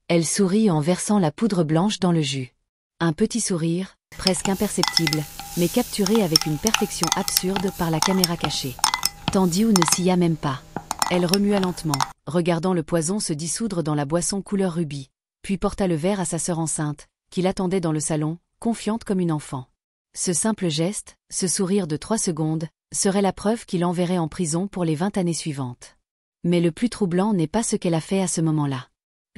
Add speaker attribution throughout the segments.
Speaker 1: Elle sourit en versant la poudre blanche dans le jus. Un petit sourire, presque imperceptible, mais capturé avec une perfection absurde par la caméra cachée. Tandiu ne scia même pas. Elle remua lentement, regardant le poison se dissoudre dans la boisson couleur rubis, puis porta le verre à sa sœur enceinte, qui l'attendait dans le salon, confiante comme une enfant. Ce simple geste, ce sourire de 3 secondes, serait la preuve qu'il l'enverrait en prison pour les 20 années suivantes. Mais le plus troublant n'est pas ce qu'elle a fait à ce moment-là.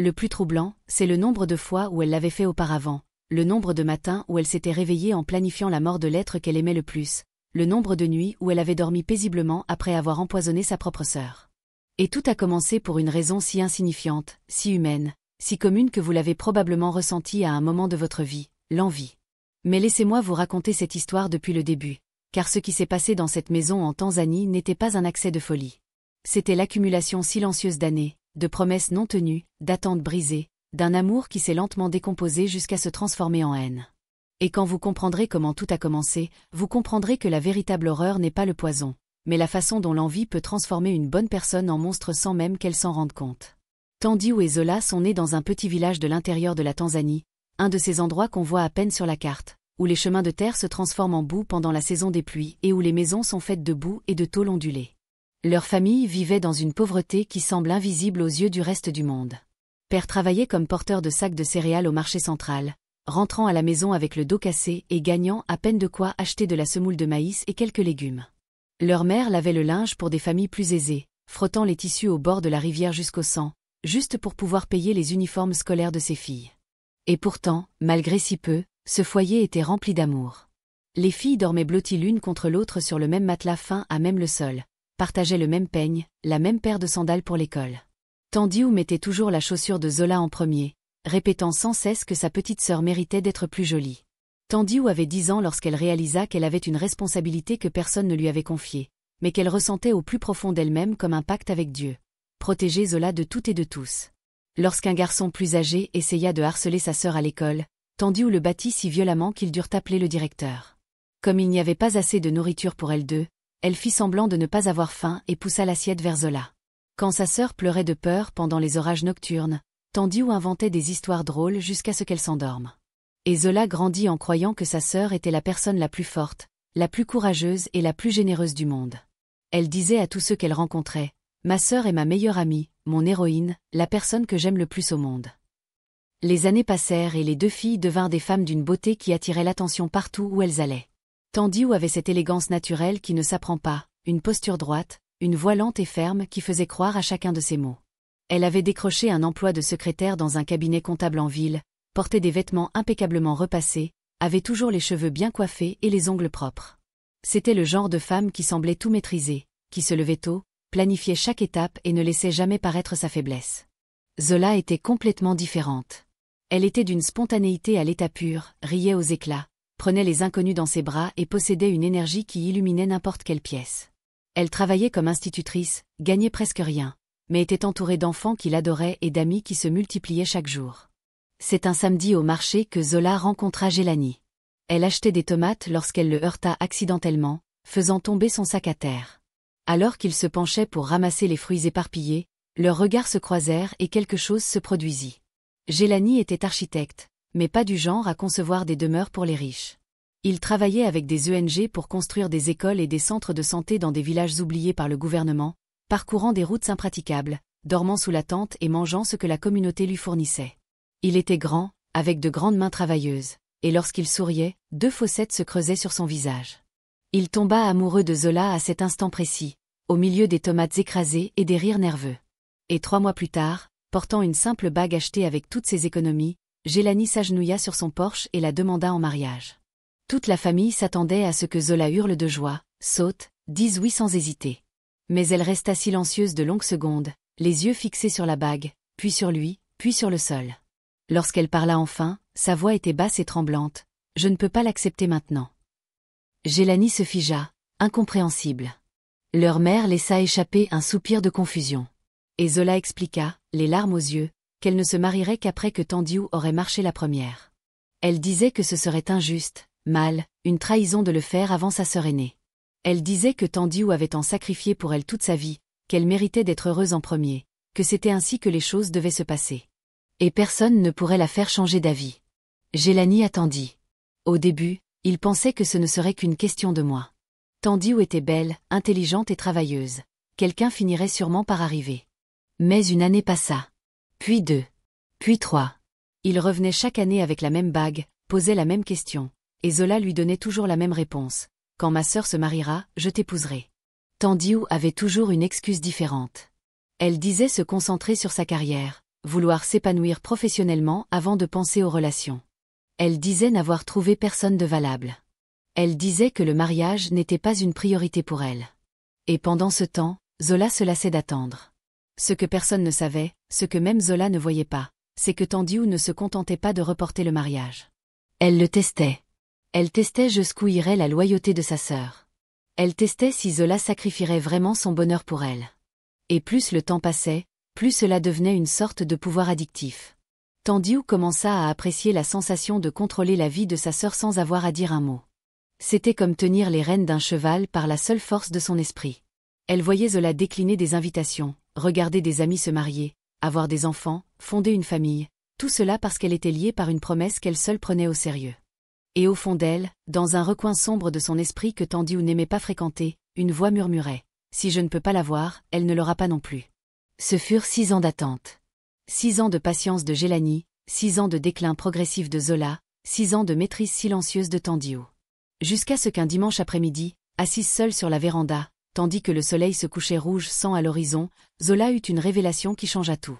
Speaker 1: Le plus troublant, c'est le nombre de fois où elle l'avait fait auparavant, le nombre de matins où elle s'était réveillée en planifiant la mort de l'être qu'elle aimait le plus, le nombre de nuits où elle avait dormi paisiblement après avoir empoisonné sa propre sœur. Et tout a commencé pour une raison si insignifiante, si humaine, si commune que vous l'avez probablement ressentie à un moment de votre vie, l'envie. Mais laissez-moi vous raconter cette histoire depuis le début, car ce qui s'est passé dans cette maison en Tanzanie n'était pas un accès de folie. C'était l'accumulation silencieuse d'années, de promesses non tenues, d'attentes brisées, d'un amour qui s'est lentement décomposé jusqu'à se transformer en haine. Et quand vous comprendrez comment tout a commencé, vous comprendrez que la véritable horreur n'est pas le poison, mais la façon dont l'envie peut transformer une bonne personne en monstre sans même qu'elle s'en rende compte. Tandiu et Zola sont nés dans un petit village de l'intérieur de la Tanzanie, un de ces endroits qu'on voit à peine sur la carte, où les chemins de terre se transforment en boue pendant la saison des pluies et où les maisons sont faites de boue et de tôle ondulée. Leur famille vivait dans une pauvreté qui semble invisible aux yeux du reste du monde. Père travaillait comme porteur de sacs de céréales au marché central, rentrant à la maison avec le dos cassé et gagnant à peine de quoi acheter de la semoule de maïs et quelques légumes. Leur mère lavait le linge pour des familles plus aisées, frottant les tissus au bord de la rivière jusqu'au sang, juste pour pouvoir payer les uniformes scolaires de ses filles. Et pourtant, malgré si peu, ce foyer était rempli d'amour. Les filles dormaient blotties l'une contre l'autre sur le même matelas fin à même le sol, partageaient le même peigne, la même paire de sandales pour l'école. Tandiu mettait toujours la chaussure de Zola en premier, répétant sans cesse que sa petite sœur méritait d'être plus jolie. Tandiu avait 10 ans lorsqu'elle réalisa qu'elle avait une responsabilité que personne ne lui avait confiée, mais qu'elle ressentait au plus profond d'elle-même comme un pacte avec Dieu. Protéger Zola de tout et de tous. Lorsqu'un garçon plus âgé essaya de harceler sa sœur à l'école, Tandiu le battit si violemment qu'ils durent appeler le directeur. Comme il n'y avait pas assez de nourriture pour elles deux, elle fit semblant de ne pas avoir faim et poussa l'assiette vers Zola. Quand sa sœur pleurait de peur pendant les orages nocturnes, Tandiu inventait des histoires drôles jusqu'à ce qu'elle s'endorme. Et Zola grandit en croyant que sa sœur était la personne la plus forte, la plus courageuse et la plus généreuse du monde. Elle disait à tous ceux qu'elle rencontrait, « Ma sœur est ma meilleure amie, mon héroïne, la personne que j'aime le plus au monde. » Les années passèrent et les deux filles devinrent des femmes d'une beauté qui attirait l'attention partout où elles allaient. Tandiu avait cette élégance naturelle qui ne s'apprend pas, une posture droite, une voix lente et ferme qui faisait croire à chacun de ses mots. Elle avait décroché un emploi de secrétaire dans un cabinet comptable en ville, portait des vêtements impeccablement repassés, avait toujours les cheveux bien coiffés et les ongles propres. C'était le genre de femme qui semblait tout maîtriser, qui se levait tôt, planifiait chaque étape et ne laissait jamais paraître sa faiblesse. Zola était complètement différente. Elle était d'une spontanéité à l'état pur, riait aux éclats, prenait les inconnus dans ses bras et possédait une énergie qui illuminait n'importe quelle pièce. Elle travaillait comme institutrice, gagnait presque rien, mais était entourée d'enfants qui l'adoraient et d'amis qui se multipliaient chaque jour. C'est un samedi au marché que Zola rencontra Jelani. Elle achetait des tomates lorsqu'elle le heurta accidentellement, faisant tomber son sac à terre. Alors qu'il se penchait pour ramasser les fruits éparpillés, leurs regards se croisèrent et quelque chose se produisit. Jelani était architecte, mais pas du genre à concevoir des demeures pour les riches. Il travaillait avec des ONG pour construire des écoles et des centres de santé dans des villages oubliés par le gouvernement, parcourant des routes impraticables, dormant sous la tente et mangeant ce que la communauté lui fournissait. Il était grand, avec de grandes mains travailleuses, et lorsqu'il souriait, 2 fossettes se creusaient sur son visage. Il tomba amoureux de Zola à cet instant précis, au milieu des tomates écrasées et des rires nerveux. Et 3 mois plus tard, portant une simple bague achetée avec toutes ses économies, Jelani s'agenouilla sur son porche et la demanda en mariage. Toute la famille s'attendait à ce que Zola hurle de joie, saute, dise oui sans hésiter. Mais elle resta silencieuse de longues secondes, les yeux fixés sur la bague, puis sur lui, puis sur le sol. Lorsqu'elle parla enfin, sa voix était basse et tremblante. « Je ne peux pas l'accepter maintenant. » Jelani se figea, incompréhensible. Leur mère laissa échapper un soupir de confusion. Et Zola expliqua, les larmes aux yeux, qu'elle ne se marierait qu'après que Tandiu aurait marché la première. Elle disait que ce serait injuste, mal, une trahison de le faire avant sa sœur aînée. Elle disait que Tandiu avait tant sacrifié pour elle toute sa vie, qu'elle méritait d'être heureuse en premier, que c'était ainsi que les choses devaient se passer. Et personne ne pourrait la faire changer d'avis. Gélanie attendit. Au début, il pensait que ce ne serait qu'une question de mois. Tandiou était belle, intelligente et travailleuse. Quelqu'un finirait sûrement par arriver. Mais une année passa. Puis 2. Puis 3. Il revenait chaque année avec la même bague, posait la même question. Et Zola lui donnait toujours la même réponse. Quand ma sœur se mariera, je t'épouserai. Tandiou avait toujours une excuse différente. Elle disait se concentrer sur sa carrière, vouloir s'épanouir professionnellement avant de penser aux relations. Elle disait n'avoir trouvé personne de valable. Elle disait que le mariage n'était pas une priorité pour elle. Et pendant ce temps, Zola se lassait d'attendre. Ce que personne ne savait, ce que même Zola ne voyait pas, c'est que Tandiou ne se contentait pas de reporter le mariage. Elle le testait. Elle testait jusqu'où irait la loyauté de sa sœur. Elle testait si Zola sacrifierait vraiment son bonheur pour elle. Et plus le temps passait, plus cela devenait une sorte de pouvoir addictif. Tandiou commença à apprécier la sensation de contrôler la vie de sa sœur sans avoir à dire un mot. C'était comme tenir les rênes d'un cheval par la seule force de son esprit. Elle voyait Zola décliner des invitations, regarder des amis se marier, avoir des enfants, fonder une famille, tout cela parce qu'elle était liée par une promesse qu'elle seule prenait au sérieux. Et au fond d'elle, dans un recoin sombre de son esprit que Tandiou n'aimait pas fréquenter, une voix murmurait « Si je ne peux pas l'avoir, elle ne l'aura pas non plus ». Ce furent 6 ans d'attente. 6 ans de patience de Gélanie, 6 ans de déclin progressif de Zola, 6 ans de maîtrise silencieuse de Tandiou. Jusqu'à ce qu'un dimanche après-midi, assise seule sur la véranda, tandis que le soleil se couchait rouge sang à l'horizon, Zola eut une révélation qui changea tout.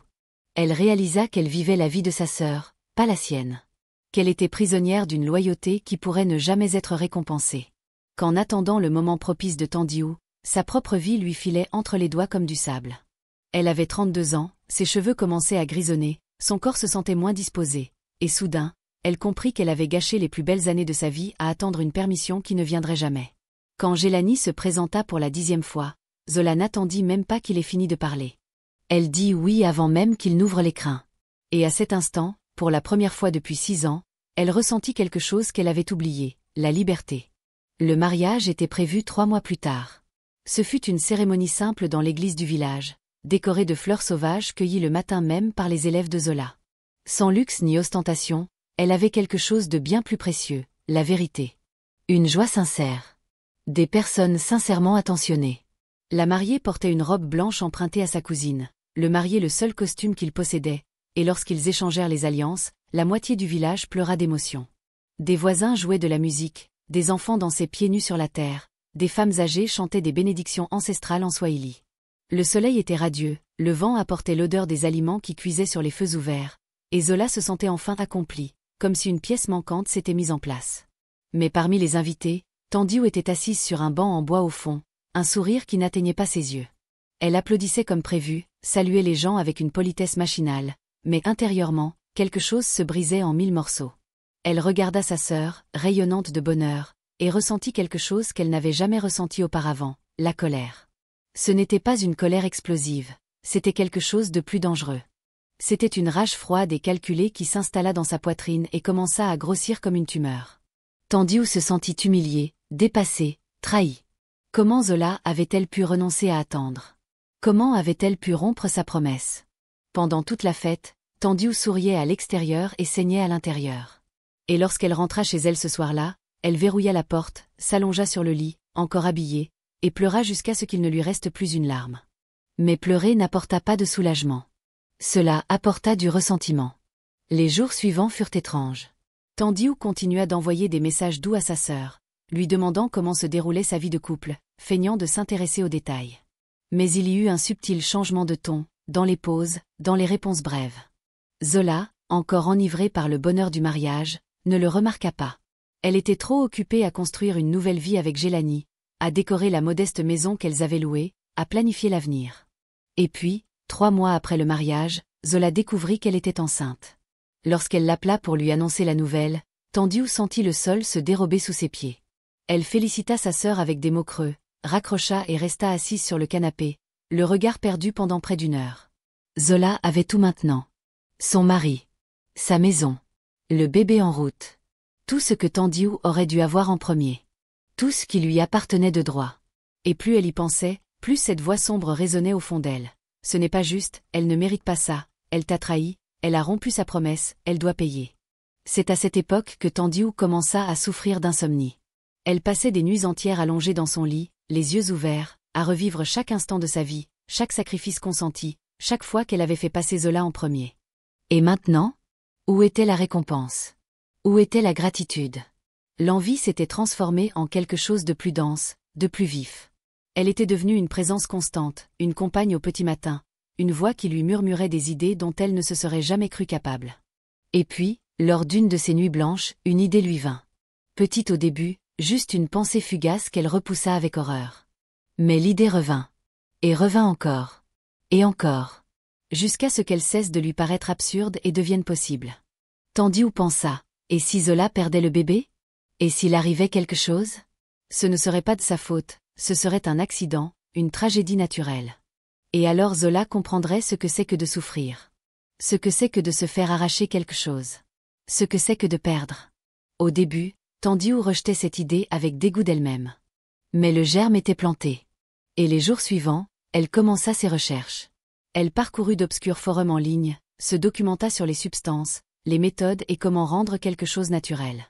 Speaker 1: Elle réalisa qu'elle vivait la vie de sa sœur, pas la sienne. Qu'elle était prisonnière d'une loyauté qui pourrait ne jamais être récompensée. Qu'en attendant le moment propice de Tandiou, sa propre vie lui filait entre les doigts comme du sable. Elle avait 32 ans, ses cheveux commençaient à grisonner, son corps se sentait moins disposé, et soudain, elle comprit qu'elle avait gâché les plus belles années de sa vie à attendre une permission qui ne viendrait jamais. Quand Gélanie se présenta pour la 10e fois, Zola n'attendit même pas qu'il ait fini de parler. Elle dit oui avant même qu'il n'ouvre l'écrin. Et à cet instant, pour la première fois depuis 6 ans, elle ressentit quelque chose qu'elle avait oublié, la liberté. Le mariage était prévu 3 mois plus tard. Ce fut une cérémonie simple dans l'église du village, décorée de fleurs sauvages cueillies le matin même par les élèves de Zola. Sans luxe ni ostentation, elle avait quelque chose de bien plus précieux, la vérité. Une joie sincère. Des personnes sincèrement attentionnées. La mariée portait une robe blanche empruntée à sa cousine, le marié le seul costume qu'il possédait, et lorsqu'ils échangèrent les alliances, la moitié du village pleura d'émotion. Des voisins jouaient de la musique, des enfants dansaient pieds nus sur la terre, des femmes âgées chantaient des bénédictions ancestrales en swahili. Le soleil était radieux, le vent apportait l'odeur des aliments qui cuisaient sur les feux ouverts, et Zola se sentait enfin accomplie, comme si une pièce manquante s'était mise en place. Mais parmi les invités, Tandiou était assise sur un banc en bois au fond, un sourire qui n'atteignait pas ses yeux. Elle applaudissait comme prévu, saluait les gens avec une politesse machinale, mais intérieurement, quelque chose se brisait en 1000 morceaux. Elle regarda sa sœur, rayonnante de bonheur, et ressentit quelque chose qu'elle n'avait jamais ressenti auparavant, la colère. Ce n'était pas une colère explosive, c'était quelque chose de plus dangereux. C'était une rage froide et calculée qui s'installa dans sa poitrine et commença à grossir comme une tumeur. Tandiou se sentit humiliée, dépassée, trahie. Comment Zola avait-elle pu renoncer à attendre? Comment avait-elle pu rompre sa promesse? Pendant toute la fête, Tandiou souriait à l'extérieur et saignait à l'intérieur. Et lorsqu'elle rentra chez elle ce soir-là, elle verrouilla la porte, s'allongea sur le lit, encore habillée, et pleura jusqu'à ce qu'il ne lui reste plus une larme. Mais pleurer n'apporta pas de soulagement. Cela apporta du ressentiment. Les jours suivants furent étranges. Tandiou continua d'envoyer des messages doux à sa sœur, lui demandant comment se déroulait sa vie de couple, feignant de s'intéresser aux détails. Mais il y eut un subtil changement de ton, dans les pauses, dans les réponses brèves. Zola, encore enivrée par le bonheur du mariage, ne le remarqua pas. Elle était trop occupée à construire une nouvelle vie avec Gélanie, à décorer la modeste maison qu'elles avaient louée, à planifier l'avenir. Et puis, 3 mois après le mariage, Zola découvrit qu'elle était enceinte. Lorsqu'elle l'appela pour lui annoncer la nouvelle, Tandiou sentit le sol se dérober sous ses pieds. Elle félicita sa sœur avec des mots creux, raccrocha et resta assise sur le canapé, le regard perdu pendant près d'1 heure. Zola avait tout maintenant. Son mari. Sa maison. Le bébé en route. Tout ce que Tandiou aurait dû avoir en premier. Tout ce qui lui appartenait de droit. Et plus elle y pensait, plus cette voix sombre résonnait au fond d'elle. Ce n'est pas juste, elle ne mérite pas ça, elle t'a trahi, Elle a rompu sa promesse, elle doit payer. C'est à cette époque que Tandiou commença à souffrir d'insomnie. Elle passait des nuits entières allongée dans son lit, les yeux ouverts, à revivre chaque instant de sa vie, chaque sacrifice consenti, chaque fois qu'elle avait fait passer Zola en premier. Et maintenant? Où était la récompense? Où était la gratitude? L'envie s'était transformée en quelque chose de plus dense, de plus vif. Elle était devenue une présence constante, une compagne au petit matin, une voix qui lui murmurait des idées dont elle ne se serait jamais crue capable. Et puis, lors d'une de ces nuits blanches, une idée lui vint. Petite au début, juste une pensée fugace qu'elle repoussa avec horreur. Mais l'idée revint. Et revint encore. Et encore. Jusqu'à ce qu'elle cesse de lui paraître absurde et devienne possible. Tandiou pensa, et si Zola perdait le bébé? Et s'il arrivait quelque chose? Ce ne serait pas de sa faute, ce serait un accident, une tragédie naturelle. Et alors Zola comprendrait ce que c'est que de souffrir. Ce que c'est que de se faire arracher quelque chose. Ce que c'est que de perdre. Au début, Tandiou rejetait cette idée avec dégoût d'elle-même. Mais le germe était planté. Et les jours suivants, elle commença ses recherches. Elle parcourut d'obscurs forums en ligne, se documenta sur les substances, les méthodes et comment rendre quelque chose naturel.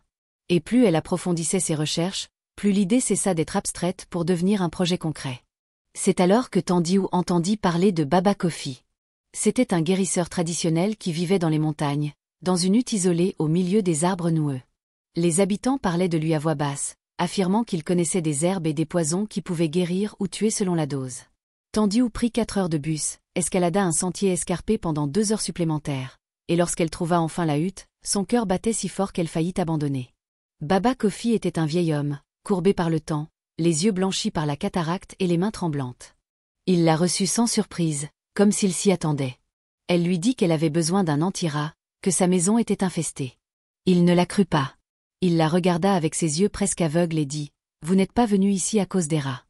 Speaker 1: Et plus elle approfondissait ses recherches, plus l'idée cessa d'être abstraite pour devenir un projet concret. C'est alors que Tandiou entendit parler de Baba Kofi. C'était un guérisseur traditionnel qui vivait dans les montagnes, dans une hutte isolée au milieu des arbres noueux. Les habitants parlaient de lui à voix basse, affirmant qu'il connaissait des herbes et des poisons qui pouvaient guérir ou tuer selon la dose. Tandiou prit 4 heures de bus, escalada un sentier escarpé pendant 2 heures supplémentaires, et lorsqu'elle trouva enfin la hutte, son cœur battait si fort qu'elle faillit abandonner. Baba Kofi était un vieil homme, courbé par le temps, les yeux blanchis par la cataracte et les mains tremblantes. Il la reçut sans surprise, comme s'il s'y attendait. Elle lui dit qu'elle avait besoin d'un anti-rat, que sa maison était infestée. Il ne la crut pas. Il la regarda avec ses yeux presque aveugles et dit « Vous n'êtes pas venu ici à cause des rats. »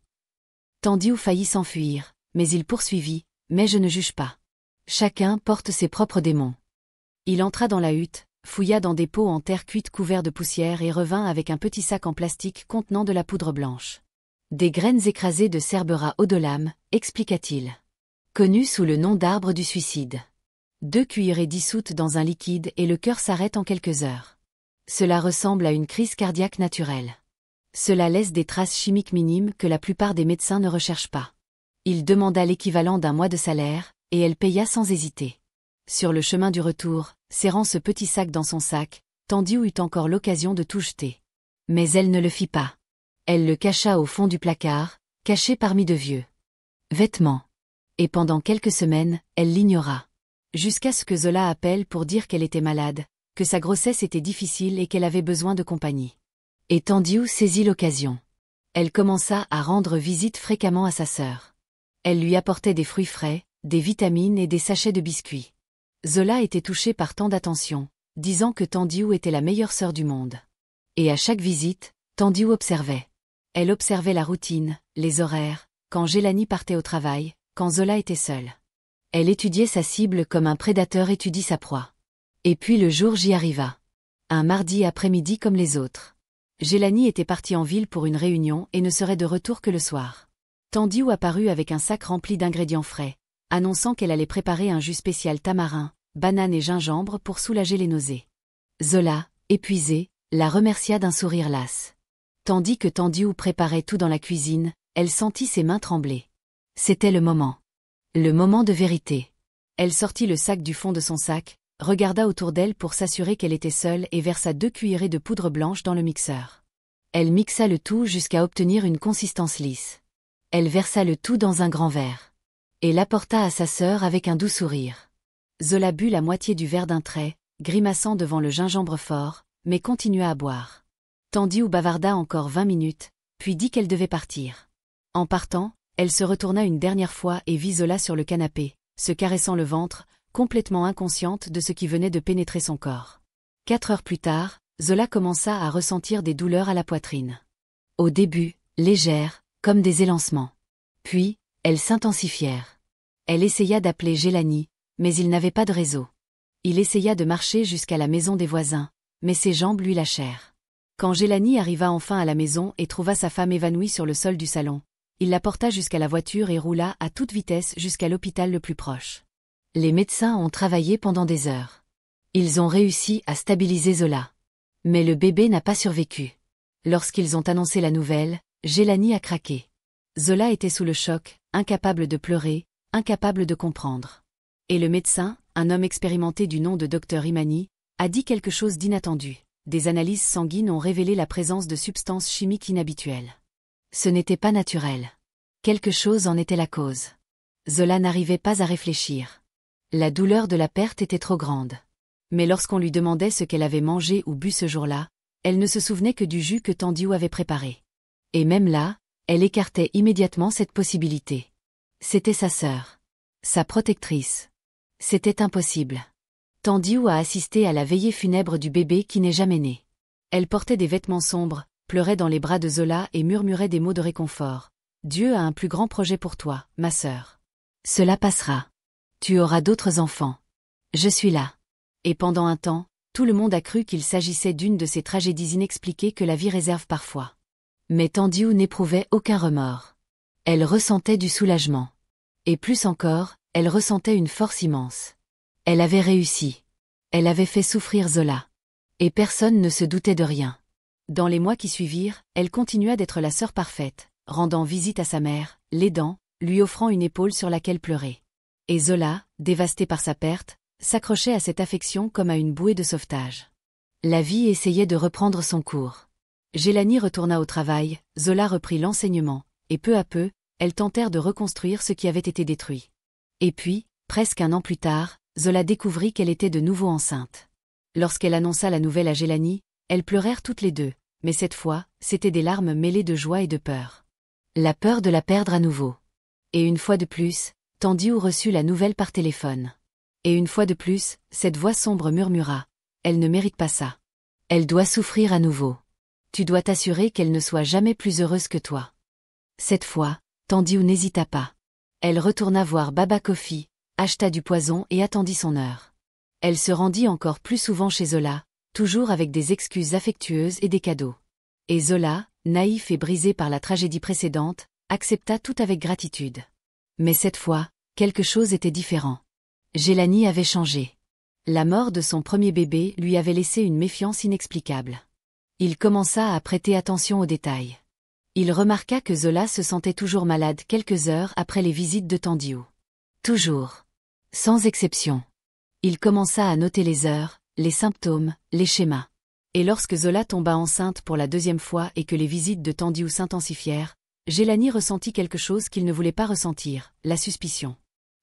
Speaker 1: Tandiou faillit s'enfuir, mais il poursuivit « Mais je ne juge pas. Chacun porte ses propres démons. » Il entra dans la hutte, fouilla dans des pots en terre cuite couverts de poussière et revint avec un petit sac en plastique contenant de la poudre blanche. Des graines écrasées de Cerbera odolam, expliqua-t-il. Connu sous le nom d'arbre du suicide. 2 cuillerées dissoutes dans un liquide et le cœur s'arrête en quelques heures. Cela ressemble à une crise cardiaque naturelle. Cela laisse des traces chimiques minimes que la plupart des médecins ne recherchent pas. Il demanda l'équivalent d'un mois de salaire, et elle paya sans hésiter. Sur le chemin du retour, serrant ce petit sac dans son sac, Tandiou eut encore l'occasion de tout jeter. Mais elle ne le fit pas. Elle le cacha au fond du placard, caché parmi de vieux vêtements. Et pendant quelques semaines, elle l'ignora. Jusqu'à ce que Zola appelle pour dire qu'elle était malade, que sa grossesse était difficile et qu'elle avait besoin de compagnie. Et Tandiou saisit l'occasion. Elle commença à rendre visite fréquemment à sa sœur. Elle lui apportait des fruits frais, des vitamines et des sachets de biscuits. Zola était touchée par tant d'attention, disant que Tandiou était la meilleure sœur du monde. Et à chaque visite, Tandiou observait. Elle observait la routine, les horaires, quand Gélani partait au travail, quand Zola était seule. Elle étudiait sa cible comme un prédateur étudie sa proie. Et puis le jour J arriva. Un mardi après-midi comme les autres. Gélani était partie en ville pour une réunion et ne serait de retour que le soir. Tandiou apparut avec un sac rempli d'ingrédients frais, annonçant qu'elle allait préparer un jus spécial tamarin, banane et gingembre pour soulager les nausées. Zola, épuisée, la remercia d'un sourire las. Tandis que Tandiou préparait tout dans la cuisine, elle sentit ses mains trembler. C'était le moment. Le moment de vérité. Elle sortit le sac du fond de son sac, regarda autour d'elle pour s'assurer qu'elle était seule et versa 2 cuillerées de poudre blanche dans le mixeur. Elle mixa le tout jusqu'à obtenir une consistance lisse. Elle versa le tout dans un grand verre. Et l'apporta à sa sœur avec un doux sourire. Zola but la moitié du verre d'un trait, grimaçant devant le gingembre fort, mais continua à boire. Tandiou bavarda encore 20 minutes, puis dit qu'elle devait partir. En partant, elle se retourna une dernière fois et vit Zola sur le canapé, se caressant le ventre, complètement inconsciente de ce qui venait de pénétrer son corps. 4 heures plus tard, Zola commença à ressentir des douleurs à la poitrine. Au début, légères, comme des élancements. Puis, elles s'intensifièrent. Elle essaya d'appeler Gélani, mais il n'avait pas de réseau. Il essaya de marcher jusqu'à la maison des voisins, mais ses jambes lui lâchèrent. Quand Gélani arriva enfin à la maison et trouva sa femme évanouie sur le sol du salon, il la porta jusqu'à la voiture et roula à toute vitesse jusqu'à l'hôpital le plus proche. Les médecins ont travaillé pendant des heures. Ils ont réussi à stabiliser Zola. Mais le bébé n'a pas survécu. Lorsqu'ils ont annoncé la nouvelle, Gélanie a craqué. Zola était sous le choc, incapable de pleurer, incapable de comprendre. Et le médecin, un homme expérimenté du nom de Dr Imani, a dit quelque chose d'inattendu. Des analyses sanguines ont révélé la présence de substances chimiques inhabituelles. Ce n'était pas naturel. Quelque chose en était la cause. Zola n'arrivait pas à réfléchir. La douleur de la perte était trop grande. Mais lorsqu'on lui demandait ce qu'elle avait mangé ou bu ce jour-là, elle ne se souvenait que du jus que Tandiou avait préparé. Et même là, elle écartait immédiatement cette possibilité. C'était sa sœur. Sa protectrice. C'était impossible. Tandiou a assisté à la veillée funèbre du bébé qui n'est jamais né. Elle portait des vêtements sombres, pleurait dans les bras de Zola et murmurait des mots de réconfort. « Dieu a un plus grand projet pour toi, ma sœur. Cela passera. Tu auras d'autres enfants. Je suis là. » Et pendant un temps, tout le monde a cru qu'il s'agissait d'une de ces tragédies inexpliquées que la vie réserve parfois. Mais Tandiou n'éprouvait aucun remords. Elle ressentait du soulagement. Et plus encore, elle ressentait une force immense. Elle avait réussi. Elle avait fait souffrir Zola. Et personne ne se doutait de rien. Dans les mois qui suivirent, elle continua d'être la sœur parfaite, rendant visite à sa mère, l'aidant, lui offrant une épaule sur laquelle pleurer. Et Zola, dévastée par sa perte, s'accrochait à cette affection comme à une bouée de sauvetage. La vie essayait de reprendre son cours. Gélanie retourna au travail, Zola reprit l'enseignement, et peu à peu, elles tentèrent de reconstruire ce qui avait été détruit. Et puis, presque un an plus tard, Zola découvrit qu'elle était de nouveau enceinte. Lorsqu'elle annonça la nouvelle à Gélanie, elles pleurèrent toutes les deux, mais cette fois, c'étaient des larmes mêlées de joie et de peur. La peur de la perdre à nouveau. Et une fois de plus, Tandiou reçut la nouvelle par téléphone. Et une fois de plus, cette voix sombre murmura. Elle ne mérite pas ça. Elle doit souffrir à nouveau. Tu dois t'assurer qu'elle ne soit jamais plus heureuse que toi. Cette fois, Tandiou n'hésita pas. Elle retourna voir Baba Kofi, acheta du poison et attendit son heure. Elle se rendit encore plus souvent chez Zola, toujours avec des excuses affectueuses et des cadeaux. Et Zola, naïf et brisé par la tragédie précédente, accepta tout avec gratitude. Mais cette fois, quelque chose était différent. Gélanie avait changé. La mort de son premier bébé lui avait laissé une méfiance inexplicable. Il commença à prêter attention aux détails. Il remarqua que Zola se sentait toujours malade quelques heures après les visites de Tandiou. Toujours. Sans exception. Il commença à noter les heures, les symptômes, les schémas. Et lorsque Zola tomba enceinte pour la deuxième fois et que les visites de Tandiou s'intensifièrent, Gélanie ressentit quelque chose qu'il ne voulait pas ressentir, la suspicion.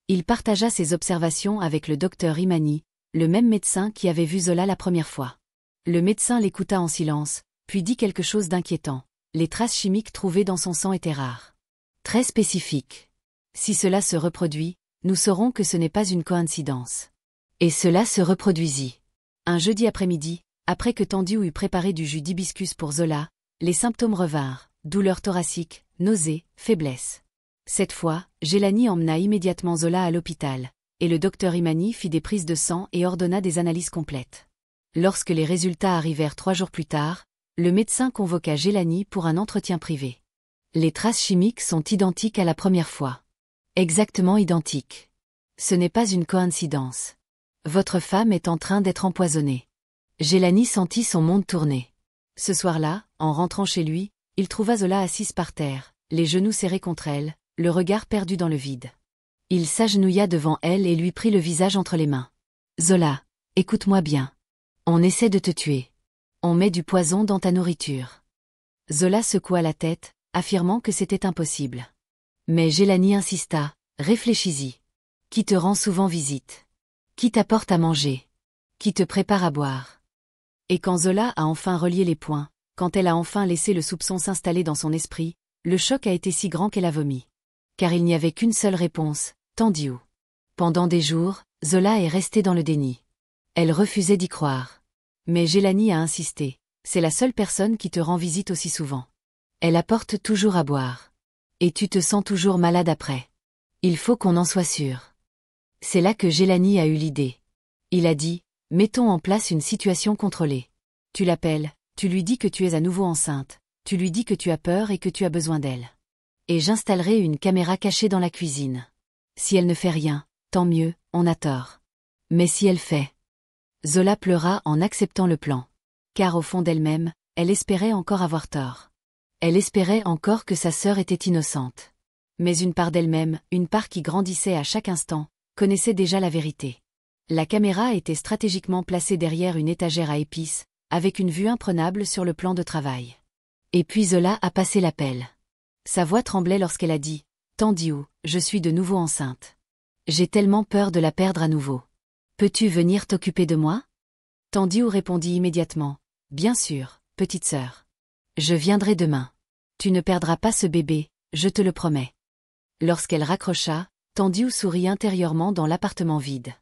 Speaker 1: Il partagea ses observations avec le docteur Imani, le même médecin qui avait vu Zola la première fois. Le médecin l'écouta en silence, puis dit quelque chose d'inquiétant. Les traces chimiques trouvées dans son sang étaient rares. Très spécifiques. Si cela se reproduit, nous saurons que ce n'est pas une coïncidence. Et cela se reproduisit. Un jeudi après-midi, après que Tandiou eut préparé du jus d'hibiscus pour Zola, les symptômes revinrent, douleurs thoraciques, nausées, faiblesse. Cette fois, Gélanie emmena immédiatement Zola à l'hôpital, et le docteur Imani fit des prises de sang et ordonna des analyses complètes. Lorsque les résultats arrivèrent 3 jours plus tard, le médecin convoqua Gélanie pour un entretien privé. Les traces chimiques sont identiques à la première fois. Exactement identiques. Ce n'est pas une coïncidence. Votre femme est en train d'être empoisonnée. Gélanie sentit son monde tourner. Ce soir-là, en rentrant chez lui, il trouva Zola assise par terre, les genoux serrés contre elle, le regard perdu dans le vide. Il s'agenouilla devant elle et lui prit le visage entre les mains. « Zola, écoute-moi bien. On essaie de te tuer. On met du poison dans ta nourriture. » Zola secoua la tête, affirmant que c'était impossible. Mais Gélanie insista, « Réfléchis-y. Qui te rend souvent visite? Qui t'apporte à manger? Qui te prépare à boire ?» Et quand Zola a enfin relié les points, quand elle a enfin laissé le soupçon s'installer dans son esprit, le choc a été si grand qu'elle a vomi. Car il n'y avait qu'une seule réponse, Tandiou. Pendant des jours, Zola est restée dans le déni. Elle refusait d'y croire. Mais Gélanie a insisté, c'est la seule personne qui te rend visite aussi souvent. Elle apporte toujours à boire. Et tu te sens toujours malade après. Il faut qu'on en soit sûr. C'est là que Gélanie a eu l'idée. Il a dit, mettons en place une situation contrôlée. Tu l'appelles, tu lui dis que tu es à nouveau enceinte, tu lui dis que tu as peur et que tu as besoin d'elle. Et j'installerai une caméra cachée dans la cuisine. Si elle ne fait rien, tant mieux, on a tort. Mais si elle fait... Zola pleura en acceptant le plan. Car au fond d'elle-même, elle espérait encore avoir tort. Elle espérait encore que sa sœur était innocente. Mais une part d'elle-même, une part qui grandissait à chaque instant, connaissait déjà la vérité. La caméra était stratégiquement placée derrière une étagère à épices, avec une vue imprenable sur le plan de travail. Et puis Zola a passé l'appel. Sa voix tremblait lorsqu'elle a dit « Tandiou, je suis de nouveau enceinte. J'ai tellement peur de la perdre à nouveau. Peux-tu venir t'occuper de moi ?» Tandiou répondit immédiatement « Bien sûr, petite sœur. Je viendrai demain. Tu ne perdras pas ce bébé, je te le promets. » Lorsqu'elle raccrocha, Tandiou sourit intérieurement dans l'appartement vide.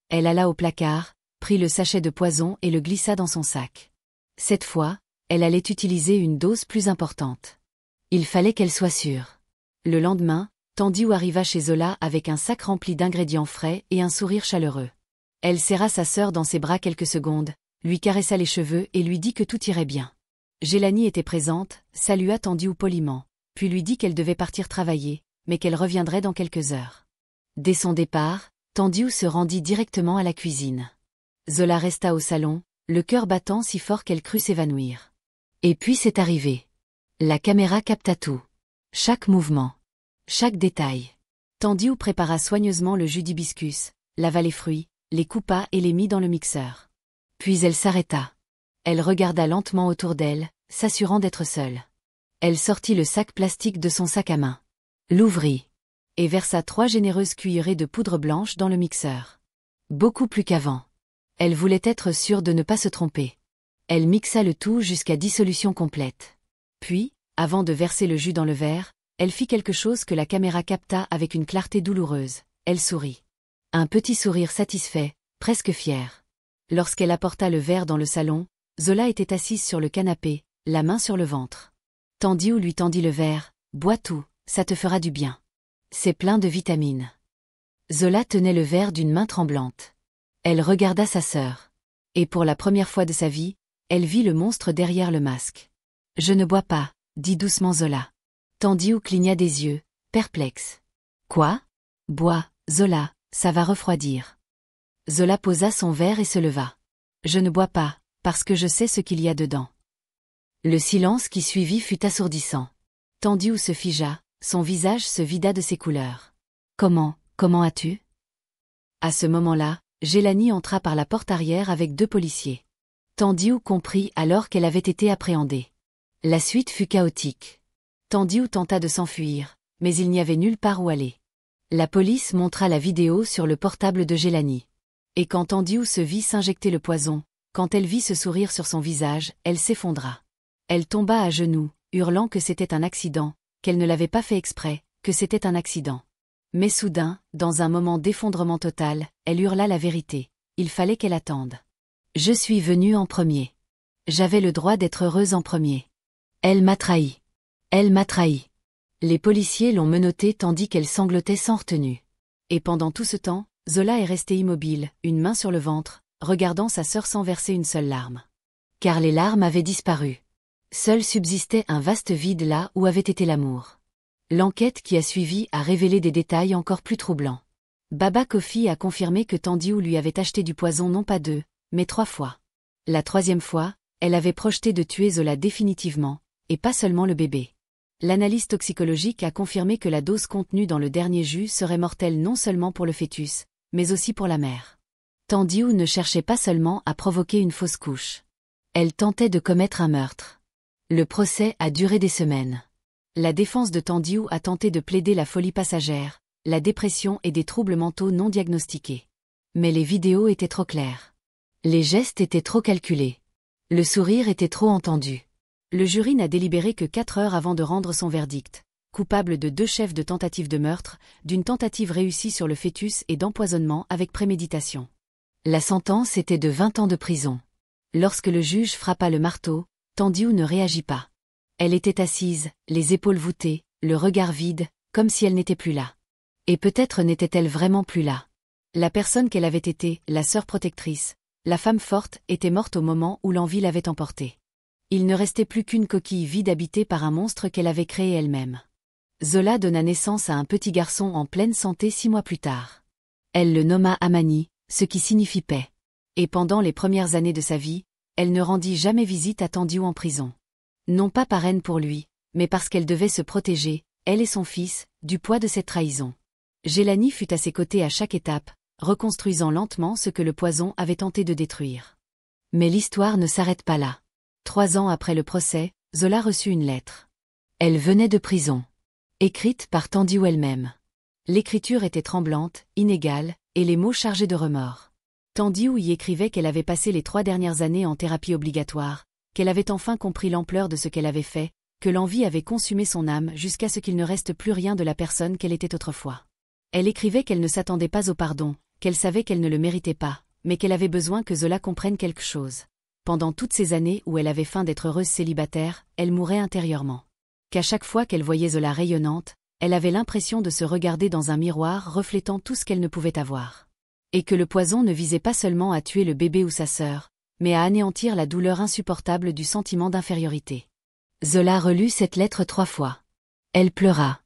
Speaker 1: Elle alla au placard, prit le sachet de poison et le glissa dans son sac. Cette fois, elle allait utiliser une dose plus importante. Il fallait qu'elle soit sûre. Le lendemain, Tandiou arriva chez Zola avec un sac rempli d'ingrédients frais et un sourire chaleureux. Elle serra sa sœur dans ses bras quelques secondes, lui caressa les cheveux et lui dit que tout irait bien. Gélanie était présente, salua Tandiou poliment, puis lui dit qu'elle devait partir travailler, mais qu'elle reviendrait dans quelques heures. Dès son départ, Tandiou se rendit directement à la cuisine. Zola resta au salon, le cœur battant si fort qu'elle crut s'évanouir. Et puis c'est arrivé. La caméra capta tout. Chaque mouvement. Chaque détail. Tandiou prépara soigneusement le jus d'hibiscus, lava les fruits, les coupa et les mit dans le mixeur. Puis elle s'arrêta. Elle regarda lentement autour d'elle, s'assurant d'être seule. Elle sortit le sac plastique de son sac à main. L'ouvrit. Et versa 3 généreuses cuillerées de poudre blanche dans le mixeur. Beaucoup plus qu'avant. Elle voulait être sûre de ne pas se tromper. Elle mixa le tout jusqu'à dissolution complète. Puis, avant de verser le jus dans le verre, elle fit quelque chose que la caméra capta avec une clarté douloureuse. Elle sourit. Un petit sourire satisfait, presque fier. Lorsqu'elle apporta le verre dans le salon, Zola était assise sur le canapé, la main sur le ventre. Tandiou lui tendit le verre. « Bois tout, ça te fera du bien. C'est plein de vitamines. » Zola tenait le verre d'une main tremblante. Elle regarda sa sœur. Et pour la première fois de sa vie, elle vit le monstre derrière le masque. « Je ne bois pas, » dit doucement Zola. Tandiou cligna des yeux, perplexe. « Quoi ? Bois, Zola, ça va refroidir. » Zola posa son verre et se leva. « Je ne bois pas, parce que je sais ce qu'il y a dedans. » Le silence qui suivit fut assourdissant. Tandiou se figea, son visage se vida de ses couleurs. « Comment as-tu » À ce moment-là, Gélanie entra par la porte arrière avec 2 policiers. Tandiou comprit alors qu'elle avait été appréhendée. La suite fut chaotique. Tandiou tenta de s'enfuir, mais il n'y avait nulle part où aller. La police montra la vidéo sur le portable de Gélanie. Et quand Tandiou se vit s'injecter le poison, quand elle vit ce sourire sur son visage, elle s'effondra. Elle tomba à genoux, hurlant que c'était un accident, qu'elle ne l'avait pas fait exprès, que c'était un accident. Mais soudain, dans un moment d'effondrement total, elle hurla la vérité. Il fallait qu'elle attende. « Je suis venue en premier. J'avais le droit d'être heureuse en premier. Elle m'a trahi. Elle m'a trahi. » Les policiers l'ont menottée tandis qu'elle sanglotait sans retenue. Et pendant tout ce temps, Zola est restée immobile, une main sur le ventre, regardant sa sœur sans verser une seule larme. Car les larmes avaient disparu. Seul subsistait un vaste vide là où avait été l'amour. L'enquête qui a suivi a révélé des détails encore plus troublants. Baba Kofi a confirmé que Tandiou lui avait acheté du poison non pas 2, mais 3 fois. La 3e fois, elle avait projeté de tuer Zola définitivement, et pas seulement le bébé. L'analyse toxicologique a confirmé que la dose contenue dans le dernier jus serait mortelle non seulement pour le fœtus, mais aussi pour la mère. Tandiou ne cherchait pas seulement à provoquer une fausse couche. Elle tentait de commettre un meurtre. Le procès a duré des semaines. La défense de Tandiou a tenté de plaider la folie passagère, la dépression et des troubles mentaux non diagnostiqués. Mais les vidéos étaient trop claires. Les gestes étaient trop calculés. Le sourire était trop entendu. Le jury n'a délibéré que 4 heures avant de rendre son verdict. Coupable de 2 chefs de tentative de meurtre, d'une tentative réussie sur le fœtus et d'empoisonnement avec préméditation. La sentence était de 20 ans de prison. Lorsque le juge frappa le marteau, Tandiou ne réagit pas. Elle était assise, les épaules voûtées, le regard vide, comme si elle n'était plus là. Et peut-être n'était-elle vraiment plus là. La personne qu'elle avait été, la sœur protectrice, la femme forte, était morte au moment où l'envie l'avait emportée. Il ne restait plus qu'une coquille vide habitée par un monstre qu'elle avait créé elle-même. Zola donna naissance à un petit garçon en pleine santé 6 mois plus tard. Elle le nomma Amani, ce qui signifie paix. Et pendant les premières années de sa vie, elle ne rendit jamais visite à Tandilou en prison. Non pas par haine pour lui, mais parce qu'elle devait se protéger, elle et son fils, du poids de cette trahison. Gélani fut à ses côtés à chaque étape, reconstruisant lentement ce que le poison avait tenté de détruire. Mais l'histoire ne s'arrête pas là. 3 ans après le procès, Zola reçut une lettre. Elle venait de prison. Écrite par Tandilou elle-même. L'écriture était tremblante, inégale, et les mots chargés de remords. Tandilou y écrivait qu'elle avait passé les 3 dernières années en thérapie obligatoire, qu'elle avait enfin compris l'ampleur de ce qu'elle avait fait, que l'envie avait consumé son âme jusqu'à ce qu'il ne reste plus rien de la personne qu'elle était autrefois. Elle écrivait qu'elle ne s'attendait pas au pardon, qu'elle savait qu'elle ne le méritait pas, mais qu'elle avait besoin que Zola comprenne quelque chose. Pendant toutes ces années où elle avait feint d'être heureuse célibataire, elle mourait intérieurement. Qu'à chaque fois qu'elle voyait Zola rayonnante, elle avait l'impression de se regarder dans un miroir reflétant tout ce qu'elle ne pouvait avoir. Et que le poison ne visait pas seulement à tuer le bébé ou sa sœur, mais à anéantir la douleur insupportable du sentiment d'infériorité. Zola relut cette lettre 3 fois. Elle pleura.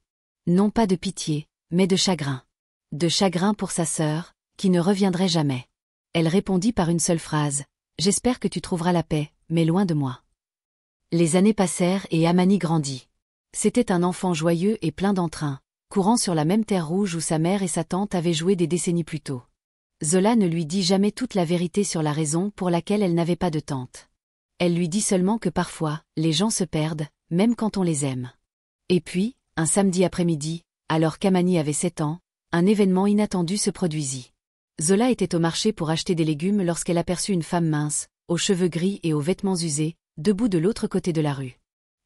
Speaker 1: Non pas de pitié, mais de chagrin. De chagrin pour sa sœur, qui ne reviendrait jamais. Elle répondit par une seule phrase. « J'espère que tu trouveras la paix, mais loin de moi. » Les années passèrent et Amani grandit. C'était un enfant joyeux et plein d'entrain, courant sur la même terre rouge où sa mère et sa tante avaient joué des décennies plus tôt. Zola ne lui dit jamais toute la vérité sur la raison pour laquelle elle n'avait pas de tante. Elle lui dit seulement que parfois, les gens se perdent, même quand on les aime. Et puis, un samedi après-midi, alors qu'Amani avait 7 ans, un événement inattendu se produisit. Zola était au marché pour acheter des légumes lorsqu'elle aperçut une femme mince, aux cheveux gris et aux vêtements usés, debout de l'autre côté de la rue.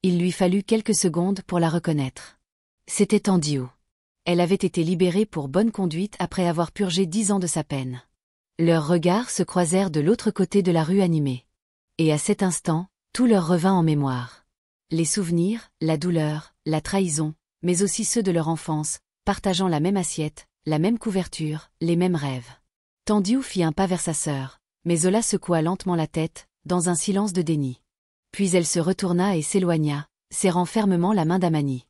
Speaker 1: Il lui fallut quelques secondes pour la reconnaître. C'était Tandilou. Elle avait été libérée pour bonne conduite après avoir purgé 10 ans de sa peine. Leurs regards se croisèrent de l'autre côté de la rue animée. Et à cet instant, tout leur revint en mémoire. Les souvenirs, la douleur, la trahison, mais aussi ceux de leur enfance, partageant la même assiette, la même couverture, les mêmes rêves. Tandilou fit un pas vers sa sœur, mais Zola secoua lentement la tête, dans un silence de déni. Puis elle se retourna et s'éloigna, serrant fermement la main d'Amani.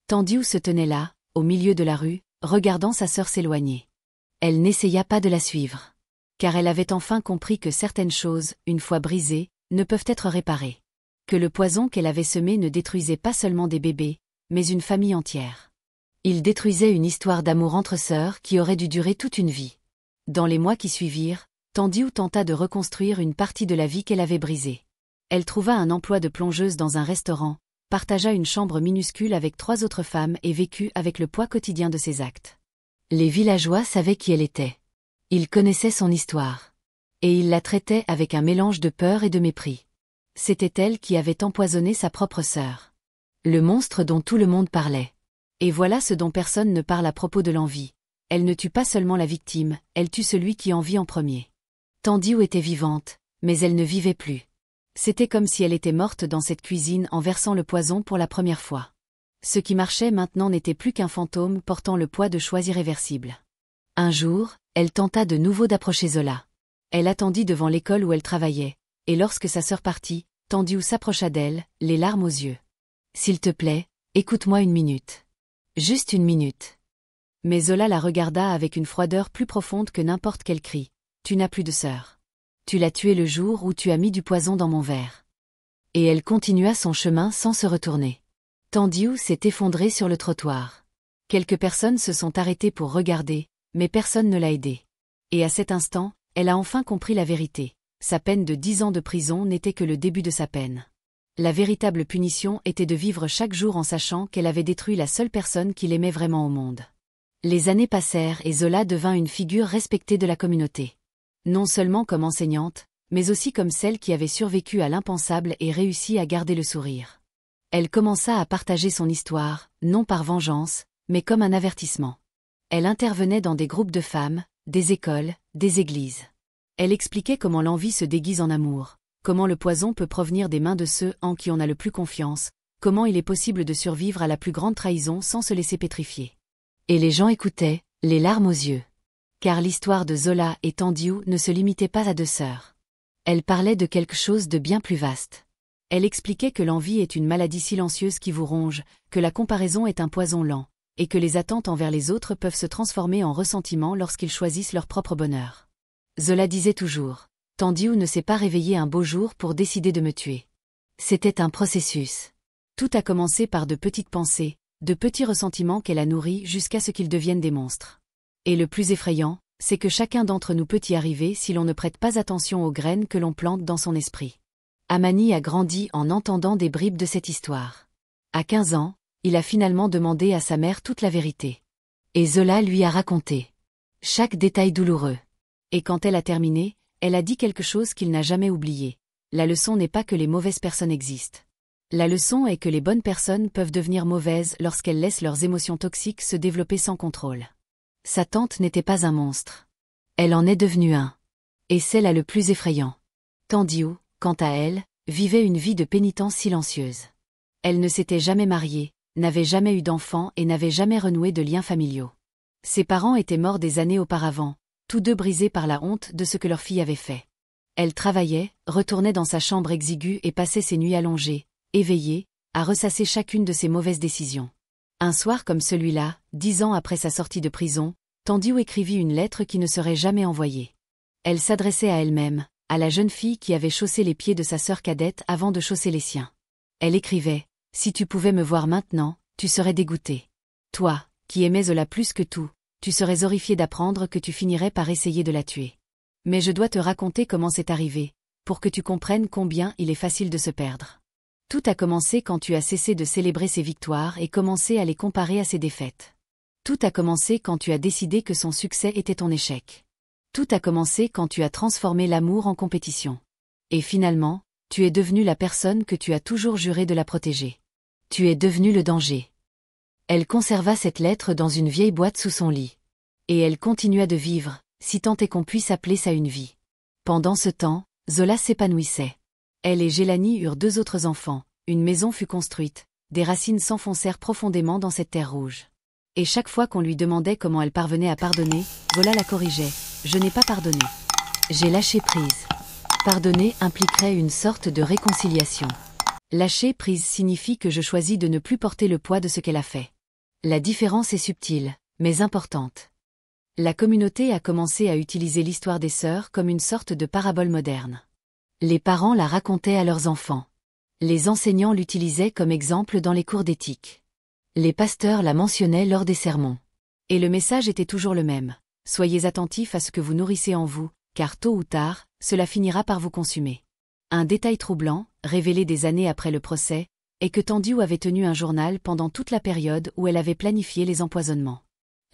Speaker 1: Tandilou se tenait là, au milieu de la rue, regardant sa sœur s'éloigner. Elle n'essaya pas de la suivre. Car elle avait enfin compris que certaines choses, une fois brisées, ne peuvent être réparées. Que le poison qu'elle avait semé ne détruisait pas seulement des bébés, mais une famille entière. Il détruisait une histoire d'amour entre sœurs qui aurait dû durer toute une vie. Dans les mois qui suivirent, Tandilou tenta de reconstruire une partie de la vie qu'elle avait brisée. Elle trouva un emploi de plongeuse dans un restaurant, partagea une chambre minuscule avec 3 autres femmes et vécut avec le poids quotidien de ses actes. Les villageois savaient qui elle était. Ils connaissaient son histoire. Et ils la traitaient avec un mélange de peur et de mépris. C'était elle qui avait empoisonné sa propre sœur. Le monstre dont tout le monde parlait. Et voilà ce dont personne ne parle à propos de l'envie. Elle ne tue pas seulement la victime, elle tue celui qui en vit en premier. Tandilou était vivante, mais elle ne vivait plus. C'était comme si elle était morte dans cette cuisine en versant le poison pour la première fois. Ce qui marchait maintenant n'était plus qu'un fantôme portant le poids de choix irréversibles. Un jour, elle tenta de nouveau d'approcher Zola. Elle attendit devant l'école où elle travaillait, et lorsque sa sœur partit, Tandilou s'approcha d'elle, les larmes aux yeux. « S'il te plaît, écoute-moi 1 minute. Juste 1 minute. » Mais Zola la regarda avec une froideur plus profonde que n'importe quel cri. « Tu n'as plus de sœur. Tu l'as tuée le jour où tu as mis du poison dans mon verre. » Et elle continua son chemin sans se retourner. Tandilou s'est effondré sur le trottoir. Quelques personnes se sont arrêtées pour regarder, mais personne ne l'a aidée. Et à cet instant, elle a enfin compris la vérité. Sa peine de 10 ans de prison n'était que le début de sa peine. La véritable punition était de vivre chaque jour en sachant qu'elle avait détruit la seule personne qu'il aimait vraiment au monde. Les années passèrent et Zola devint une figure respectée de la communauté. Non seulement comme enseignante, mais aussi comme celle qui avait survécu à l'impensable et réussi à garder le sourire. Elle commença à partager son histoire, non par vengeance, mais comme un avertissement. Elle intervenait dans des groupes de femmes, des écoles, des églises. Elle expliquait comment l'envie se déguise en amour, comment le poison peut provenir des mains de ceux en qui on a le plus confiance, comment il est possible de survivre à la plus grande trahison sans se laisser pétrifier. Et les gens écoutaient, les larmes aux yeux. Car l'histoire de Zola et Tandilou ne se limitait pas à 2 sœurs. Elle parlait de quelque chose de bien plus vaste. Elle expliquait que l'envie est une maladie silencieuse qui vous ronge, que la comparaison est un poison lent, et que les attentes envers les autres peuvent se transformer en ressentiment lorsqu'ils choisissent leur propre bonheur. Zola disait toujours, Tandiu ne s'est pas réveillé un beau jour pour décider de me tuer. C'était un processus. Tout a commencé par de petites pensées, de petits ressentiments qu'elle a nourris jusqu'à ce qu'ils deviennent des monstres. Et le plus effrayant, c'est que chacun d'entre nous peut y arriver si l'on ne prête pas attention aux graines que l'on plante dans son esprit. Amani a grandi en entendant des bribes de cette histoire. À 15 ans, il a finalement demandé à sa mère toute la vérité. Et Zola lui a raconté chaque détail douloureux. Et quand elle a terminé, elle a dit quelque chose qu'il n'a jamais oublié. La leçon n'est pas que les mauvaises personnes existent. La leçon est que les bonnes personnes peuvent devenir mauvaises lorsqu'elles laissent leurs émotions toxiques se développer sans contrôle. Sa tante n'était pas un monstre. Elle en est devenue un. Et c'est là le plus effrayant. Tandiu, quant à elle, vivait une vie de pénitence silencieuse. Elle ne s'était jamais mariée, n'avait jamais eu d'enfants et n'avait jamais renoué de liens familiaux. Ses parents étaient morts des années auparavant, tous deux brisés par la honte de ce que leur fille avait fait. Elle travaillait, retournait dans sa chambre exiguë et passait ses nuits allongées, éveillée, à ressasser chacune de ses mauvaises décisions. Un soir comme celui-là, 10 ans après sa sortie de prison, Tandiu écrivit une lettre qui ne serait jamais envoyée. Elle s'adressait à elle-même, à la jeune fille qui avait chaussé les pieds de sa sœur cadette avant de chausser les siens. Elle écrivait « Si tu pouvais me voir maintenant, tu serais dégoûtée. Toi, qui aimais Zola plus que tout, tu serais horrifiée d'apprendre que tu finirais par essayer de la tuer. Mais je dois te raconter comment c'est arrivé, pour que tu comprennes combien il est facile de se perdre. Tout a commencé quand tu as cessé de célébrer ses victoires et commencé à les comparer à ses défaites. Tout a commencé quand tu as décidé que son succès était ton échec. Tout a commencé quand tu as transformé l'amour en compétition. Et finalement, tu es devenu la personne que tu as toujours juré de la protéger. Tu es devenu le danger. Elle conserva cette lettre dans une vieille boîte sous son lit. Et elle continua de vivre, si tant est qu'on puisse appeler ça une vie. Pendant ce temps, Zola s'épanouissait. Elle et Gélani eurent 2 autres enfants, une maison fut construite, des racines s'enfoncèrent profondément dans cette terre rouge. Et chaque fois qu'on lui demandait comment elle parvenait à pardonner, Zola la corrigeait. « Je n'ai pas pardonné. J'ai lâché prise. » Pardonner impliquerait une sorte de réconciliation. Lâcher prise signifie que je choisis de ne plus porter le poids de ce qu'elle a fait. La différence est subtile, mais importante. La communauté a commencé à utiliser l'histoire des sœurs comme une sorte de parabole moderne. Les parents la racontaient à leurs enfants. Les enseignants l'utilisaient comme exemple dans les cours d'éthique. Les pasteurs la mentionnaient lors des sermons. Et le message était toujours le même. Soyez attentifs à ce que vous nourrissez en vous, car tôt ou tard, cela finira par vous consumer. Un détail troublant, révélé des années après le procès, est que Tandiu avait tenu un journal pendant toute la période où elle avait planifié les empoisonnements.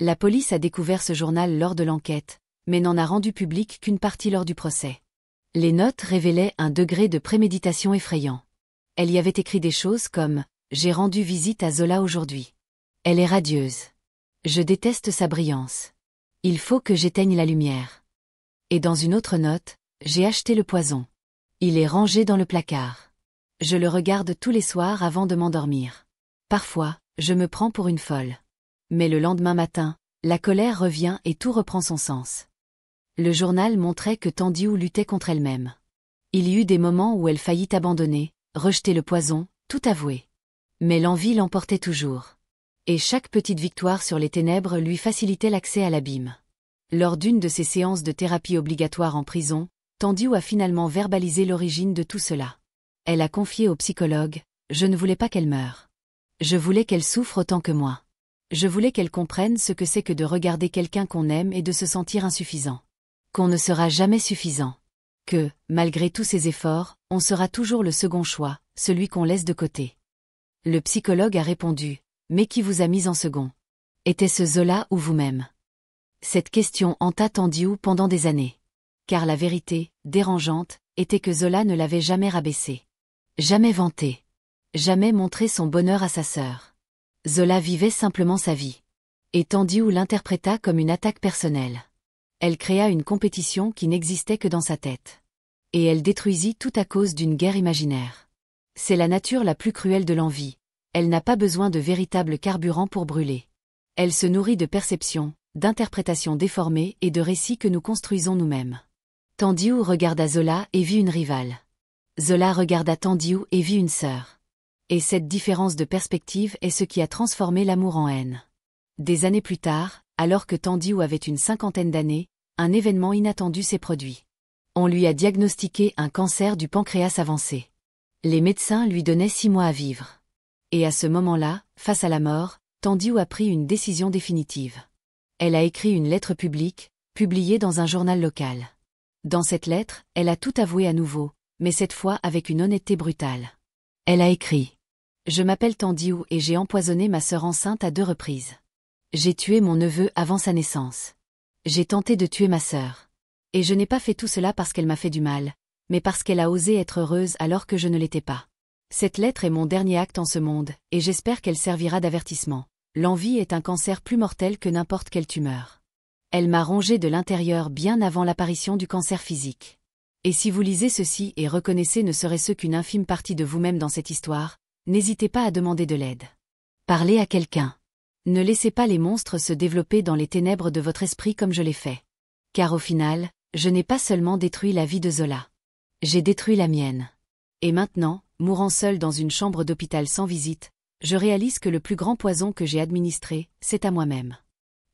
Speaker 1: La police a découvert ce journal lors de l'enquête, mais n'en a rendu public qu'une partie lors du procès. Les notes révélaient un degré de préméditation effrayant. Elle y avait écrit des choses comme « J'ai rendu visite à Zola aujourd'hui. Elle est radieuse. Je déteste sa brillance. Il faut que j'éteigne la lumière. » Et dans une autre note, « J'ai acheté le poison. Il est rangé dans le placard. Je le regarde tous les soirs avant de m'endormir. Parfois, je me prends pour une folle. Mais le lendemain matin, la colère revient et tout reprend son sens. » Le journal montrait que Tandiu luttait contre elle-même. Il y eut des moments où elle faillit abandonner, rejeter le poison, tout avouer. Mais l'envie l'emportait toujours. Et chaque petite victoire sur les ténèbres lui facilitait l'accès à l'abîme. Lors d'une de ses séances de thérapie obligatoire en prison, Tandiu a finalement verbalisé l'origine de tout cela. Elle a confié au psychologue « Je ne voulais pas qu'elle meure. Je voulais qu'elle souffre autant que moi. Je voulais qu'elle comprenne ce que c'est que de regarder quelqu'un qu'on aime et de se sentir insuffisant. Qu'on ne sera jamais suffisant. Que, malgré tous ses efforts, on sera toujours le second choix, celui qu'on laisse de côté. » Le psychologue a répondu « Mais qui vous a mis en second? Était-ce Zola ou vous-même ?» Cette question hanta Tandiu pendant des années. Car la vérité, dérangeante, était que Zola ne l'avait jamais rabaissé. Jamais vanté. Jamais montré son bonheur à sa sœur. Zola vivait simplement sa vie. Et Tandiu l'interpréta comme une attaque personnelle. Elle créa une compétition qui n'existait que dans sa tête. Et elle détruisit tout à cause d'une guerre imaginaire. C'est la nature la plus cruelle de l'envie. Elle n'a pas besoin de véritable carburant pour brûler. Elle se nourrit de perceptions, d'interprétations déformées et de récits que nous construisons nous-mêmes. Tandiu regarda Zola et vit une rivale. Zola regarda Tandiu et vit une sœur. Et cette différence de perspective est ce qui a transformé l'amour en haine. Des années plus tard, alors que Tandiu avait une cinquantaine d'années, un événement inattendu s'est produit. On lui a diagnostiqué un cancer du pancréas avancé. Les médecins lui donnaient 6 mois à vivre. Et à ce moment-là, face à la mort, Tandiu a pris une décision définitive. Elle a écrit une lettre publique, publiée dans un journal local. Dans cette lettre, elle a tout avoué à nouveau, mais cette fois avec une honnêteté brutale. Elle a écrit : « Je m'appelle Tandiu et j'ai empoisonné ma sœur enceinte à 2 reprises. J'ai tué mon neveu avant sa naissance. J'ai tenté de tuer ma sœur. Et je n'ai pas fait tout cela parce qu'elle m'a fait du mal, mais parce qu'elle a osé être heureuse alors que je ne l'étais pas. Cette lettre est mon dernier acte en ce monde, et j'espère qu'elle servira d'avertissement. L'envie est un cancer plus mortel que n'importe quelle tumeur. Elle m'a rongé de l'intérieur bien avant l'apparition du cancer physique. Et si vous lisez ceci et reconnaissez ne serait-ce qu'une infime partie de vous-même dans cette histoire, n'hésitez pas à demander de l'aide. Parlez à quelqu'un. Ne laissez pas les monstres se développer dans les ténèbres de votre esprit comme je l'ai fait. Car au final, je n'ai pas seulement détruit la vie de Zola. J'ai détruit la mienne. Et maintenant, mourant seul dans une chambre d'hôpital sans visite, je réalise que le plus grand poison que j'ai administré, c'est à moi-même.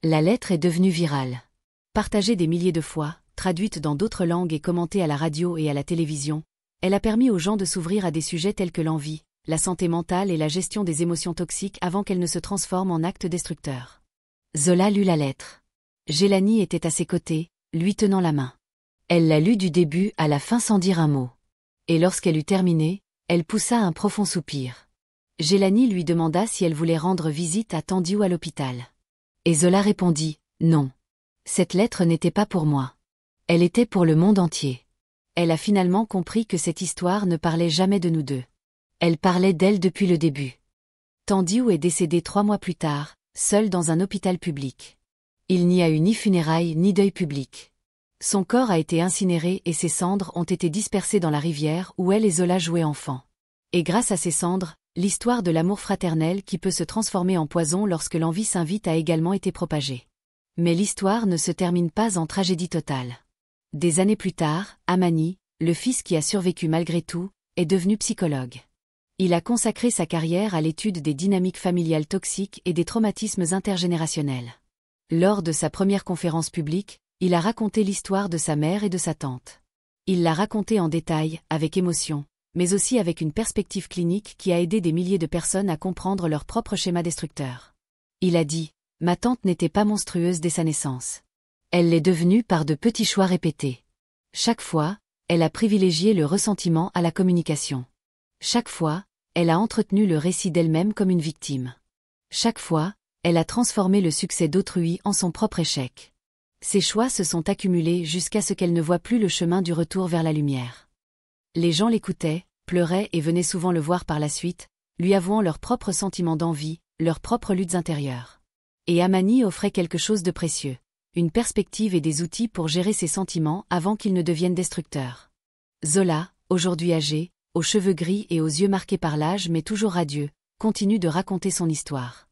Speaker 1: La lettre est devenue virale. Partagée des milliers de fois, traduite dans d'autres langues et commentée à la radio et à la télévision, elle a permis aux gens de s'ouvrir à des sujets tels que l'envie, la santé mentale et la gestion des émotions toxiques avant qu'elles ne se transforment en actes destructeurs. Zola lut la lettre. Gélanie était à ses côtés, lui tenant la main. Elle l'a lu du début à la fin sans dire un mot. Et lorsqu'elle eut terminé, elle poussa un profond soupir. Gélanie lui demanda si elle voulait rendre visite à Tandiu à l'hôpital. Et Zola répondit : non. Cette lettre n'était pas pour moi. Elle était pour le monde entier. Elle a finalement compris que cette histoire ne parlait jamais de nous deux. Elle parlait d'elle depuis le début. Tandiu est décédé 3 mois plus tard, seul dans un hôpital public. Il n'y a eu ni funérailles ni deuil public. Son corps a été incinéré et ses cendres ont été dispersées dans la rivière où elle et Zola jouaient enfants. Et grâce à ces cendres, l'histoire de l'amour fraternel qui peut se transformer en poison lorsque l'envie s'invite a également été propagée. Mais l'histoire ne se termine pas en tragédie totale. Des années plus tard, Amani, le fils qui a survécu malgré tout, est devenu psychologue. Il a consacré sa carrière à l'étude des dynamiques familiales toxiques et des traumatismes intergénérationnels. Lors de sa première conférence publique, il a raconté l'histoire de sa mère et de sa tante. Il l'a racontée en détail, avec émotion, mais aussi avec une perspective clinique qui a aidé des milliers de personnes à comprendre leur propre schéma destructeur. Il a dit : « Ma tante n'était pas monstrueuse dès sa naissance. Elle l'est devenue par de petits choix répétés. Chaque fois, elle a privilégié le ressentiment à la communication. Chaque fois, elle a entretenu le récit d'elle-même comme une victime. Chaque fois, elle a transformé le succès d'autrui en son propre échec. Ses choix se sont accumulés jusqu'à ce qu'elle ne voie plus le chemin du retour vers la lumière. » Les gens l'écoutaient, pleuraient et venaient souvent le voir par la suite, lui avouant leurs propres sentiments d'envie, leurs propres luttes intérieures. Et Amani offrait quelque chose de précieux, une perspective et des outils pour gérer ses sentiments avant qu'ils ne deviennent destructeurs. Zola, aujourd'hui âgée, aux cheveux gris et aux yeux marqués par l'âge mais toujours radieux, continue de raconter son histoire.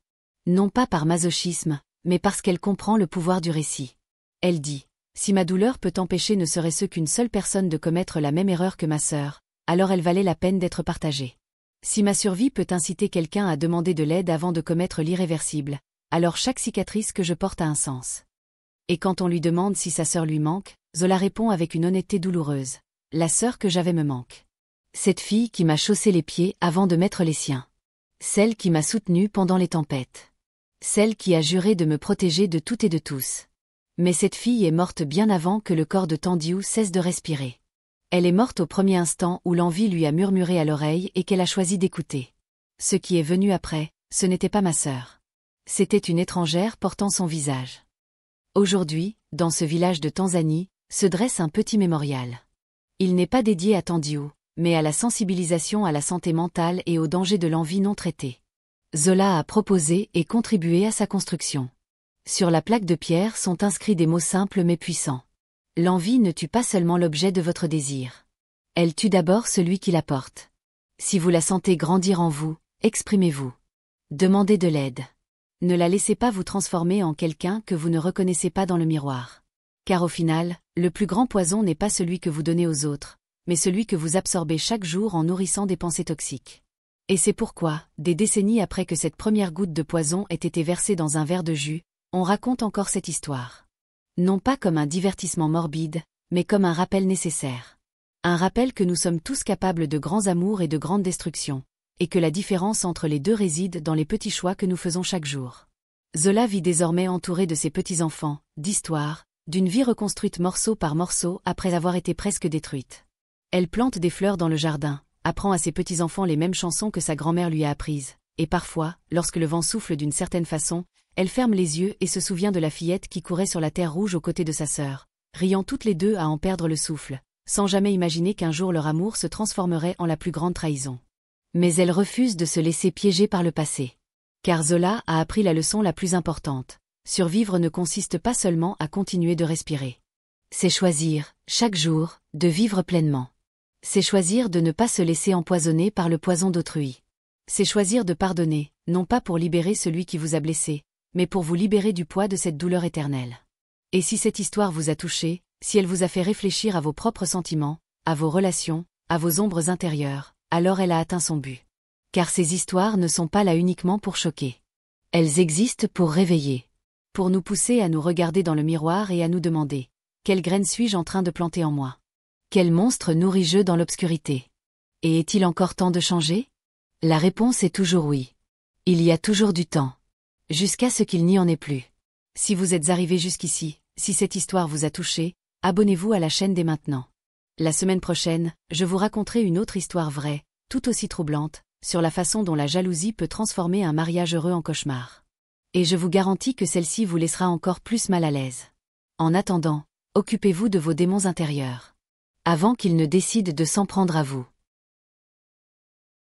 Speaker 1: Non pas par masochisme, mais parce qu'elle comprend le pouvoir du récit. Elle dit : « Si ma douleur peut empêcher ne serait-ce qu'une seule personne de commettre la même erreur que ma sœur, alors elle valait la peine d'être partagée. Si ma survie peut inciter quelqu'un à demander de l'aide avant de commettre l'irréversible, alors chaque cicatrice que je porte a un sens. » Et quand on lui demande si sa sœur lui manque, Zola répond avec une honnêteté douloureuse : « La sœur que j'avais me manque. Cette fille qui m'a chaussé les pieds avant de mettre les siens. Celle qui m'a soutenue pendant les tempêtes. Celle qui a juré de me protéger de tout et de tous. Mais cette fille est morte bien avant que le corps de Tandiu cesse de respirer. Elle est morte au premier instant où l'envie lui a murmuré à l'oreille et qu'elle a choisi d'écouter. Ce qui est venu après, ce n'était pas ma sœur. C'était une étrangère portant son visage. » Aujourd'hui, dans ce village de Tanzanie, se dresse un petit mémorial. Il n'est pas dédié à Tandiu, mais à la sensibilisation à la santé mentale et aux dangers de l'envie non traitée. Zola a proposé et contribué à sa construction. Sur la plaque de pierre sont inscrits des mots simples mais puissants. L'envie ne tue pas seulement l'objet de votre désir. Elle tue d'abord celui qui la porte. Si vous la sentez grandir en vous, exprimez-vous. Demandez de l'aide. Ne la laissez pas vous transformer en quelqu'un que vous ne reconnaissez pas dans le miroir. Car au final, le plus grand poison n'est pas celui que vous donnez aux autres, mais celui que vous absorbez chaque jour en nourrissant des pensées toxiques. Et c'est pourquoi, des décennies après que cette première goutte de poison ait été versée dans un verre de jus, on raconte encore cette histoire. Non pas comme un divertissement morbide, mais comme un rappel nécessaire. Un rappel que nous sommes tous capables de grands amours et de grandes destructions, et que la différence entre les deux réside dans les petits choix que nous faisons chaque jour. Zola vit désormais entouré de ses petits-enfants, d'histoires, d'une vie reconstruite morceau par morceau après avoir été presque détruite. Elle plante des fleurs dans le jardin, apprend à ses petits-enfants les mêmes chansons que sa grand-mère lui a apprises, et parfois, lorsque le vent souffle d'une certaine façon, elle ferme les yeux et se souvient de la fillette qui courait sur la terre rouge aux côtés de sa sœur, riant toutes les deux à en perdre le souffle, sans jamais imaginer qu'un jour leur amour se transformerait en la plus grande trahison. Mais elle refuse de se laisser piéger par le passé. Car Zola a appris la leçon la plus importante. Survivre ne consiste pas seulement à continuer de respirer. C'est choisir, chaque jour, de vivre pleinement. C'est choisir de ne pas se laisser empoisonner par le poison d'autrui. C'est choisir de pardonner, non pas pour libérer celui qui vous a blessé, mais pour vous libérer du poids de cette douleur éternelle. Et si cette histoire vous a touché, si elle vous a fait réfléchir à vos propres sentiments, à vos relations, à vos ombres intérieures, alors elle a atteint son but. Car ces histoires ne sont pas là uniquement pour choquer. Elles existent pour réveiller. Pour nous pousser à nous regarder dans le miroir et à nous demander « Quelle graine suis-je en train de planter en moi ? Quel monstre nourris-je dans l'obscurité ? Et est-il encore temps de changer ?» La réponse est toujours oui. Il y a toujours du temps. Jusqu'à ce qu'il n'y en ait plus. Si vous êtes arrivé jusqu'ici, si cette histoire vous a touché, abonnez-vous à la chaîne dès maintenant. La semaine prochaine, je vous raconterai une autre histoire vraie, tout aussi troublante, sur la façon dont la jalousie peut transformer un mariage heureux en cauchemar. Et je vous garantis que celle-ci vous laissera encore plus mal à l'aise. En attendant, occupez-vous de vos démons intérieurs. Avant qu'ils ne décident de s'en prendre à vous.